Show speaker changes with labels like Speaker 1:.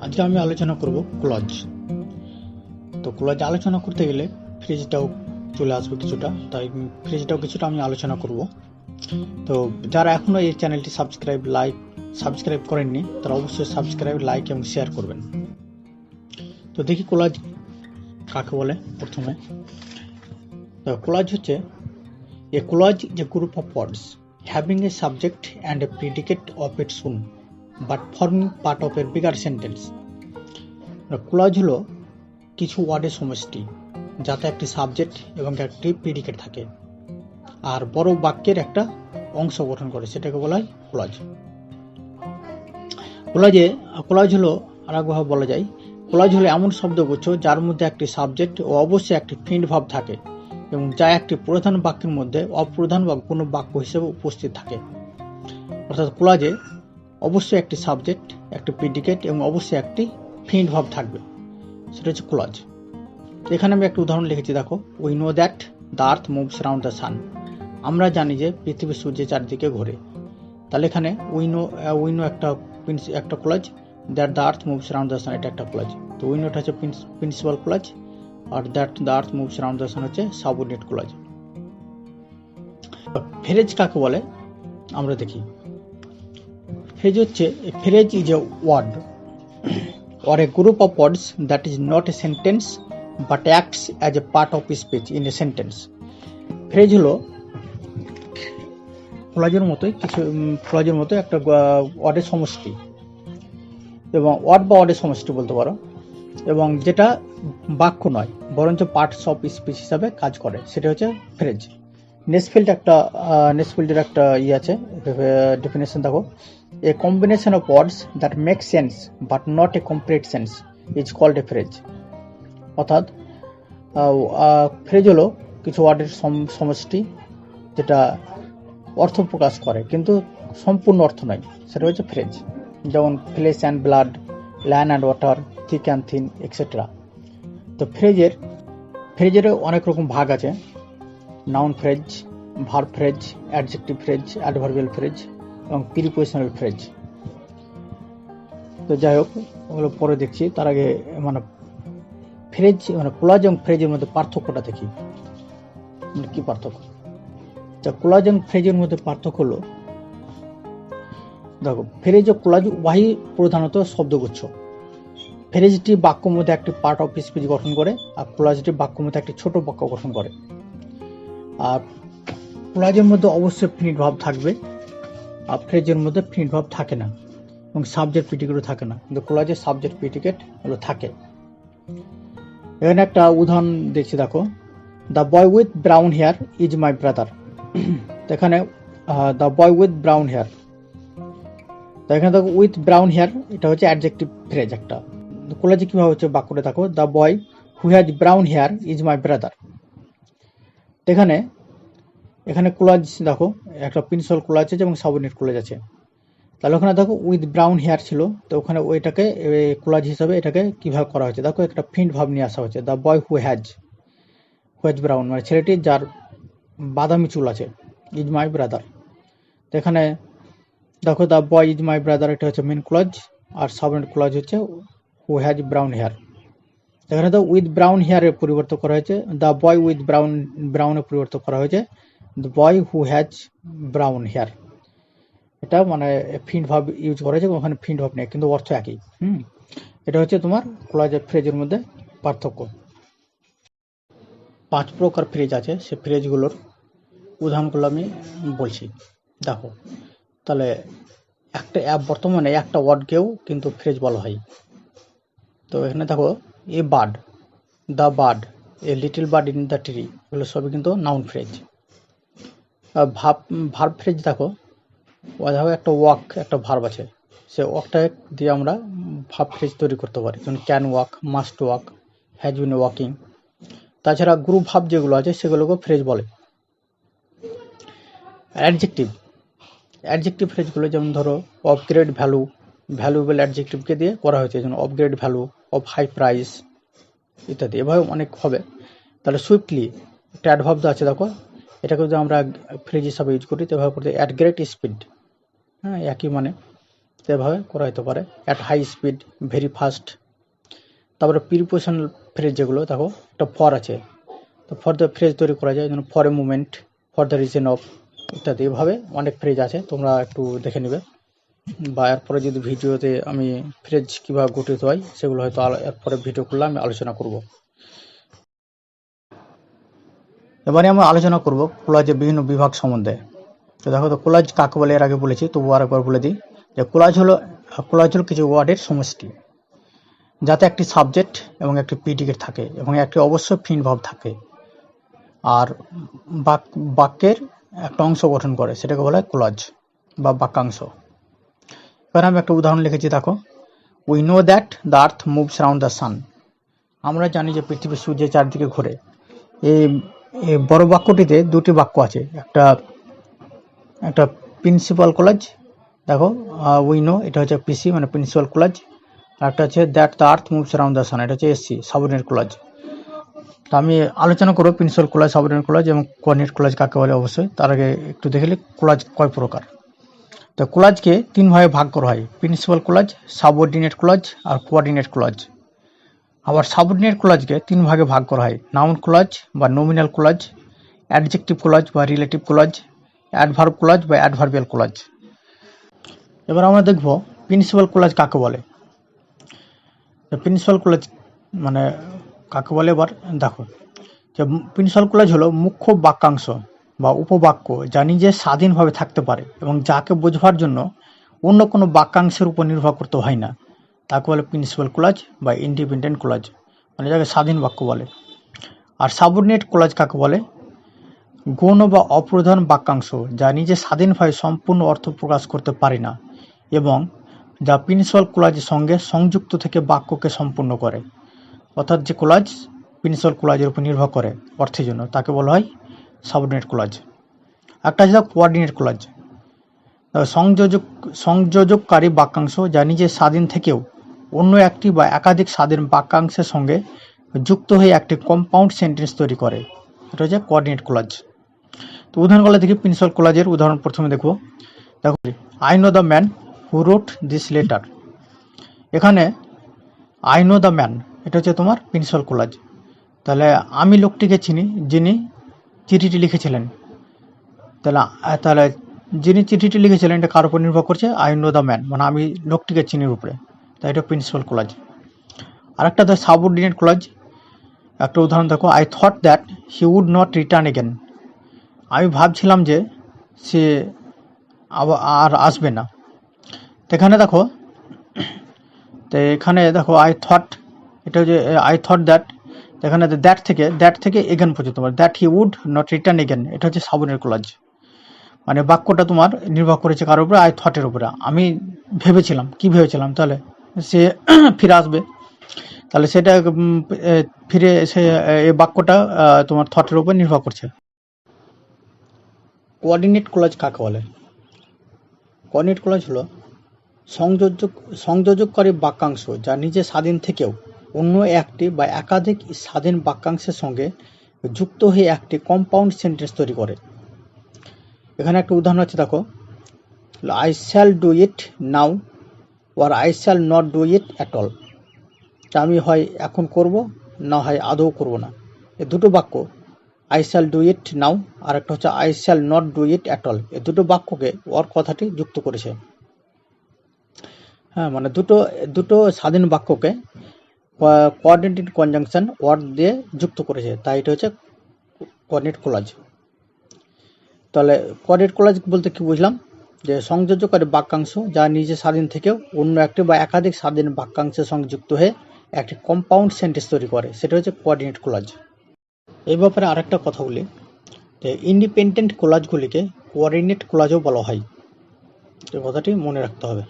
Speaker 1: আজকে আমি আলোচনা করব ক্লজ। তো ক্লজ আলোচনা করতে গেলে ফ্রিজটাও চলে আসবে কিছুটা, তাই ফ্রিজটাও কিছুটা আমি আলোচনা করব। তো যারা এখনো এই চ্যানেলটি সাবস্ক্রাইব করেননি তারা অবশ্যই সাবস্ক্রাইব, লাইক এবং শেয়ার করবেন। তো দেখি ক্লজ কাকে বলে। প্রথমে তো ক্লজ হচ্ছে এ clause is a group of words having a subject and a predicate of its own but forming part of a bigger sentence. Clause হলো কিছু ওয়ার্ডের সমষ্টি যাতে একটি সাবজেক্ট এবং একটি প্রিডিকেট থাকে আর বড় বাক্যের একটা অংশ গঠন করে, সেটাকে বলা হয় ক্লজ। ক্লজ হলো আরেকভাবে বলা যায়, ক্লজ হলো এমন শব্দগুচ্ছ যার মধ্যে একটি সাবজেক্ট ও অবশ্যই একটি প্রিন্ট ভাব থাকে এবং যা একটি প্রধান বাক্যের মধ্যে অপ্রধান বা কোনো বাক্য হিসেবে উপস্থিত থাকে। অর্থাৎ ক্লজে অবশ্যই একটি সাবজেক্ট, একটি প্রিডিকেট এবং অবশ্যই একটি প্রিন্ট ভাব থাকবে, সেটা হচ্ছে ক্লজ। এখানে আমি একটা উদাহরণ লিখেছি, দেখো। We know that the earth moves around the sun. আমরা জানি যে পৃথিবী সূর্যের চারদিকে ঘোরে। তাহলে এখানে উই নো একটা clause, that the earth moves around the sun এটা একটা ক্লজ। তো উই নোটা হচ্ছে প্রিন্সিপাল ক্লজ, আর that the earth moves around the sun হচ্ছে সাবঅর্ডিনেট ক্লজ। ফ্রেজ কাকে বলে আমরা দেখি। Phrase is a word or a group of words that is not a sentence but acts as a part of speech in a sentence. Phrase হলো ক্লজের মতো একটা ওয়ার্ডের সমষ্টি, এবং ওয়ার্ডের সমষ্টি বলতে পারো, এবং যেটা বাক্য নয় বরঞ্চ পার্টস অফ স্পিচ হিসাবে কাজ করে, সেটা হচ্ছে ফ্রেজ। নেসফিল্ডের একটা আছে ডেফিনেশন, দেখো। A combination of words that make sense but not a complete sense is called a phrase. অর্থাৎ ফ্রেজ হলো কিছু ওয়ার্ডের সমষ্টি যেটা অর্থ প্রকাশ করে কিন্তু সম্পূর্ণ অর্থ নয়, সেটা হচ্ছে ফ্রেজ। যেমন flash and blood, land and water, thick and thin, etcetera. তো ফ্রেজেরও অনেক রকম ভাগ আছে। Noun phrase, verb phrase, adjective phrase, adverbial phrase এবং প্রিপোজিশনাল ফ্রেজ। তো যাই হোক, ওগুলো পরে দেখছি। তার আগে ফ্রেজ ক্লজ এবং ফ্রেজের মধ্যে পার্থক্যটা দেখি, কি পার্থক্য। তো ক্লজ এবং ফ্রেজের মধ্যে পার্থক্য হলো, দেখো, ফ্রেজ ও ক্লজ উভয়ই প্রধানত শব্দগুচ্ছ। ফ্রেজটি বাক্যের মধ্যে একটি পার্ট অফ স্পিচ গঠন করে আর ক্লজটি বাক্যের মধ্যে একটি ছোট বাক্য গঠন করে। আর ক্লজের মধ্যে অবশ্যই প্রিন্ট ভাব থাকবে আর ফ্রেজের মধ্যে প্রিন্ট ভাব থাকে না এবং সাবজেক্ট প্রিডিকেটও থাকে না, কিন্তু ক্লজের সাবজেক্ট প্রিডিকেট গুলো থাকে। এখানে একটা উদাহরণ দেখছি, দেখো। The boy with brown hair is my brother. এখানে the boy with brown hair, তো এখানে দেখো উইথ ব্রাউন হেয়ার এটা হচ্ছে অ্যাডজেক্টিভ ফ্রেজ একটা। ক্লজে কিভাবে হচ্ছে বাক্যটা, দেখো। The boy who has brown hair is my brother. এখানে ক্লজ, দেখো, একটা প্রিন্সিপাল ক্লজ আছে এবং সাবঅর্ডিনেট ক্লজ আছে। তাহলে ওখানে দেখো উইথ ব্রাউন হেয়ার ছিল, তো ওখানে ওইটাকে ক্লজ হিসাবে এটাকে কিভাবে করা হয়েছে, দেখো, একটা প্রিন্ট ভাব নিয়ে আসা হচ্ছে। The boy who has brown, মানে ছেলেটি যার বাদামি চুল আছে, ইজ মাই ব্রাদার। তো এখানে দেখো the boy is my brother এটা হচ্ছে মেন ক্লজ, আর সাবঅর্ডিনেট ক্লজ হচ্ছে হু হ্যাজ ব্রাউন হেয়ার। এখানে তো উইথ ব্রাউন হেয়ারের পরিবর্তন করা হয়েছে, দ্য বয় উইথ ব্রাউনের পরিবর্তন করা হয়েছে the boy who has brown hair. এটা প্রিন্ট ভাব ইউজ করা হয়েছে, ওখানে প্রিন্ট ভাব নেই কিন্তু অর্থ একই। এটা হচ্ছে তোমার ক্লজ আর ফ্রেজের মধ্যে পার্থক্য। 5 প্রকার ফ্রেজ আছে, সে ফ্রেজগুলোর উদাহরণগুলো আমি বলছি, দেখো। তাহলে বর্তমানে একটা ওয়ার্ডকেও কিন্তু ফ্রেজ বলা হয়। তো এখানে দেখো, a bird, the bird, a little bird in the tree, এগুলো সবই কিন্তু নাউন ফ্রেজ। ভার্ব ফ্রেজ, দেখো, একটা ওয়াক, একটা ভার্ব আছে, সে ওয়াকটা দিয়ে আমরা ভার্ব ফ্রেজ তৈরি করতে পারি, যেমন can walk, must walk, has been walking. তাছাড়া গ্রুপ ভার্ব যেগুলো আছে সেগুলোকে ফ্রেজ বলে। অ্যাডজেক্টিভ ফ্রেজগুলো, যেমন ধরো অফ গ্রেট ভ্যালু, ভ্যালুয়েবল অ্যাডজেক্টিভকে দিয়ে করা হয়েছে, যেমন of great value, of high price ইত্যাদি। এভাবে অনেক হবে। তাহলে সুইফটলি একটা অ্যাডভার্ব আছে, দেখো, এটাকে যদি আমরা ফ্রেজ হিসাবে ইউজ করি তো এভাবে করতে, অ্যাট গ্রেট স্পিড, একই মানে। এভাবে করা যেতে পারে, at high speed, very fast. তারপরে প্রিপোজিশনাল ফ্রেজ যেগুলো দেখো, একটা ফর আছে, তো ফর দ্য ফ্রেজ তৈরি করা যায়, যেমন for a movement, for the reason of, ইত্যাদি। এভাবে অনেক ফ্রেজ আছে, তোমরা একটু দেখে নেবে, বা এরপরে যদি ভিডিওতে আমি ফ্রেজ কীভাবে গঠিত হয় সেগুলো হয়তো এরপরে ভিডিও করলে আমি আলোচনা করব। এবারে আমরা আলোচনা করব কোলাজের বিভিন্ন বিভাগ সম্বন্ধে। তো দেখো, তো কোলাজ কাকে বলে এর আগে বলেছি, তবু আরেকবার বলে দিই যে কোলাজ হলো কিছু ওয়ার্ডের সমষ্টি, যাতে একটি সাবজেক্ট এবং একটি প্রিডিকেট থাকে এবং একটি অবশ্যই ফিন ভাব থাকে, আর বাক্যের একটা অংশ গঠন করে, সেটাকে বলা হয় কোলাজ বা বাক্যাংশ। এবার আমি একটা উদাহরণ লিখেছি, দেখো, we know that the earth moves around the sun. আমরা জানি যে পৃথিবী সূর্যের চারদিকে ঘোরে। এই বড় বাক্যটিতে দুটি বাক্য আছে, একটা প্রিন্সিপাল কোলাজ, দেখো, উই নো, এটা হচ্ছে পিসি মানে প্রিন্সিপাল কোলাজ, আর একটা হচ্ছে that the earth moves around the sun, এটা হচ্ছে এসসি সাবঅর্ডিনেট কোলাজ। তো আমি আলোচনা করবো প্রিন্সিপাল কোলাজ, সাবঅর্ডিনেট কোলাজ এবং কোঅর্ডিনেট কোলাজ কাকে বলে। অবশ্যই তার আগে একটু দেখে নিই কোলাজ কয় প্রকার। তো কোলাজকে তিন ভাগে ভাগ করা হয়, প্রিন্সিপাল কোলাজ, সাবঅর্ডিনেট কোলাজ আর কোঅর্ডিনেট কোলাজ। আবার সাবঅর্ডিনেট কোলাজকে তিন ভাগে ভাগ করা হয়, নাউন কোলাজ বা নমিনাল কোলাজ, অ্যাডজেক্টিভ কোলাজ বা রিলেটিভ কোলাজ, অ্যাডভার্ব কোলাজ বা অ্যাডভার্বিয়াল কোলাজ। এবার আমরা দেখব প্রিন্সিপাল কোলাজ কাকে বলে। প্রিন্সিপাল কোলাজ মানে কাকে বলে, এবার দেখো, যে প্রিন্সিপাল কোলাজ হলো মুখ্য বাক্যাংশ বা উপবাক্য, যা নিজে স্বাধীনভাবে থাকতে পারে এবং যাকে বোঝবার জন্য অন্য কোনো বাক্যাংশের উপর নির্ভর করতে হয় না, তাকে বলে প্রিন্সিপাল কোলাজ বা ইন্ডিপেন্ডেন্ট কোলাজ, মানে যাকে স্বাধীন বাক্য বলে। আর সাবঅর্ডিনেট কোলাজ কাকে বলে, গৌণ বা অপ্রধান বাক্যাংশ, যা নিজে স্বাধীনভাবে সম্পূর্ণ অর্থ প্রকাশ করতে পারে না এবং যা প্রিন্সিপাল কোলাজের সঙ্গে সংযুক্ত থেকে বাক্যকে সম্পূর্ণ করে। অর্থাৎ যে কোলাজ প্রিন্সিপাল কোলাজের উপর নির্ভর করে অর্থের জন্য, তাকে বলা হয় সাবঅর্ডিনেট কোলাজ। একটা আছে কোঅর্ডিনেট কোলাজ, সংযোজককারী বাক্যাংশ, যা নিজে স্বাধীন থেকেও অন্য একটি বা একাধিক স্বাধীন বাক্যাংশের সঙ্গে যুক্ত হয়ে একটি কম্পাউন্ড সেন্টেন্স তৈরি করে, এটা হচ্ছে কোঅর্ডিনেট কোলাজ। তো উদাহরণগুলো দেখি প্রিন্সিপাল কোলাজের উদাহরণ প্রথমে দেখো, I know the man who wrote this letter. এখানে আই নো দ্য ম্যান, এটা হচ্ছে তোমার প্রিন্সিপাল কোলাজ। তাহলে আমি লোকটিকে চিনি যিনি চিঠিটি লিখেছিলেন। তাহলে যিনি চিঠিটি লিখেছিলেন এটা কার উপর নির্ভর করছে, আই নো দ্য ম্যান, মানে আমি লোকটিকে চিনির উপরে, তাই এটা প্রিন্সিপাল কোলাজ। আরেকটা ধর সাবঅর্ডিনেট কোলাজ, একটা উদাহরণ দেখো, I thought that he would not return again. আমি ভাবছিলাম যে সে আর আসবে না। এখানে দেখো, আই থট, এটা হচ্ছে আই থট দ্যাট, এখানে দ্যাট থেকে এগেন পর্যন্ত, that he would not return again, এটা হচ্ছে সাবঅর্ডিনেট কোলাজ। মানে বাক্যটা তোমার নির্ভর করেছে কার উপরে, আই থটের উপরে। আমি ভেবেছিলাম, কি ভেবেছিলাম, তাহলে সে ফিরে আসবে, তাহলে সেটা ফিরে এসে এই বাক্যটা তোমার থটের উপর নির্ভর করছে। কোঅর্ডিনেট কোলাজ কাকে বলে? কোঅর্ডিনেট কোলাজ হলো সংযোজককারী বাক্যাংশ, যা নিজে স্বাধীন থেকেও অন্য একটি বা একাধিক স্বাধীন বাক্যাংশের সঙ্গে যুক্ত হয়ে একটি কম্পাউন্ড সেন্টেন্স তৈরি করে। এখানে একটা উদাহরণ আছে, দেখো, I shall do it now আর I shall not do it at all. তা আমি হয় এখন করব, না হয় আদৌ করব না। এই দুটো বাক্য, I shall do it now আর একটা হচ্ছে I shall not do it at all, এই দুটো বাক্যকে ওর কথাটি যুক্ত করেছে। হ্যাঁ, মানে দুটো স্বাধীন বাক্যকে কোঅর্ডিনেটেড কনজাংশন ওয়ার্ড দিয়ে যুক্ত করেছে, তাই এটা হচ্ছে কোঅর্ডিনেট কোলাজ। তাহলে কোঅর্ডিনেট কোলাজ বলতে কি বুঝলাম, যে সংযোজককারী বাক্যাংশ, যা নিজে স্বাধীন থেকেও অন্য একটি বা একাধিক স্বাধীন বাক্যাংশের সঙ্গে যুক্ত হয়ে একটি কম্পাউন্ড সেন্টেন্স তৈরি করে, সেটা হচ্ছে কোঅর্ডিনেট কোলাজ। এই ব্যাপারে আরেকটা কথা বলি, যে ইন্ডিপেন্ডেন্ট কোলাজগুলিকে কোঅর্ডিনেট কোলাজও বলা হয়, এই কথাটি মনে রাখতে হবে।